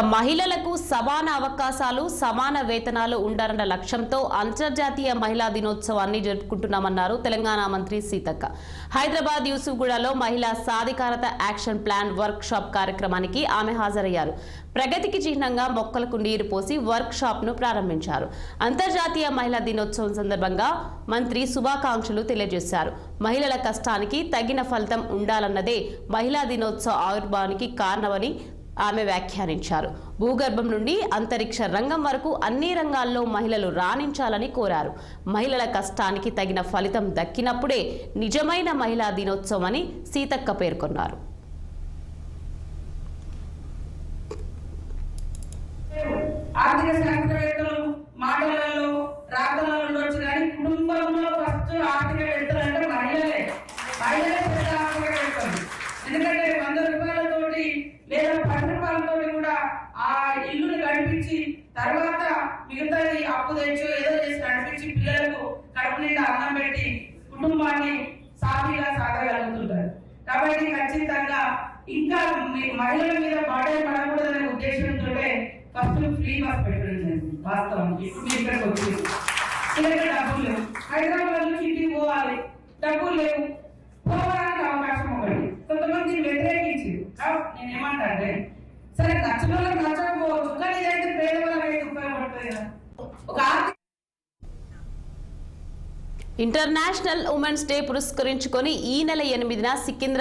మహిళలకు సమాన అవకాశాలు సమాన వేతనాలు ఉండాలన్న లక్ష్యంతో అంతర్జాతీయ మహిళా దినోత్సవాన్ని జరుపుకుంటున్నామన్నారు తెలంగాణ మంత్రి సీతక్క. హైదరాబాద్ యూసుఫ్గూడలో మహిళా సాధికారత యాక్షన్ ప్లాన్ వర్క్ షాప్ కార్యక్రమానికి ఆమె హాజరయ్యారు. ప్రగతికి చిహ్నంగా మొక్కలకు నీరు పోసి వర్క్ షాప్ ను ప్రారంభించారు. అంతర్జాతీయ మహిళా దినోత్సవం సందర్భంగా మంత్రి శుభాకాంక్షలు తెలియజేశారు. మహిళల కష్టానికి తగిన ఫలితం ఉండాలన్నదే మహిళా దినోత్సవ ఆవిర్భావానికి కారణమని ఆమె వ్యాఖ్యానించారు. భూగర్భం నుండి అంతరిక్ష రంగం వరకు అన్ని రంగాల్లో మహిళలు రాణించాలని కోరారు. మహిళల కష్టానికి తగిన ఫలితం దక్కినప్పుడే నిజమైన మహిళా దినోత్సవం అని సీతక్క పేర్కొన్నారు. ఆర్థిక శాస్త్రవేత్తలు మాటలలో రాతలలో ఉండొచ్చు కానీ కుటుంబంలో ఫస్ట్ ఆర్థికవేత్తలు అంటే మహిళలే. మహిళలే పెద్ద ఆర్థికవేత్తలు. ఎందుకంటే 100 రూపాయలతోటి లేదా 10 రూపాయలతోటి కూడా ఆ ఇల్లుని గడిపించి తర్వాత మిగతాది అప్పు తెచ్చో ఏదో చేసి నడిపించి పిల్లలకు కడుపు నిండా అన్నం పెట్టి కుటుంబాన్ని సాఫీగా సాగగలుగుతుంటారు. కాబట్టి ఖచ్చితంగా ఇంకా మహిళల మీద బర్డెన్ పడకూడదనే ఉద్దేశంతో ఫస్ట్ ఫ్రీ బస్ పెట్టడం జరిగింది. వాస్తవం ఇప్పుడు మీ ఇక్కడికి వచ్చింది. ఇక్కడ డబ్బులు లేవు. హైదరాబాద్ నుంచి ఇంటికి పోవాలి, డబ్బులు లేవు, పోవడానికి అవకాశం ఒకటి. కొంతమంది వ్యతిరేకించింది. నేను ఏమంటే సరే నచ్చిన వాళ్ళకి నచ్చకపోవచ్చు, కానీ ఇదైతే పేదవాళ్ళకి ఉపయోగపడుతుంది కదా. ఒక ఇంటర్నేషనల్ ఉమెన్స్ డే పురస్కరించుకొని ఈ నెల 8న సికింద్రాబాద్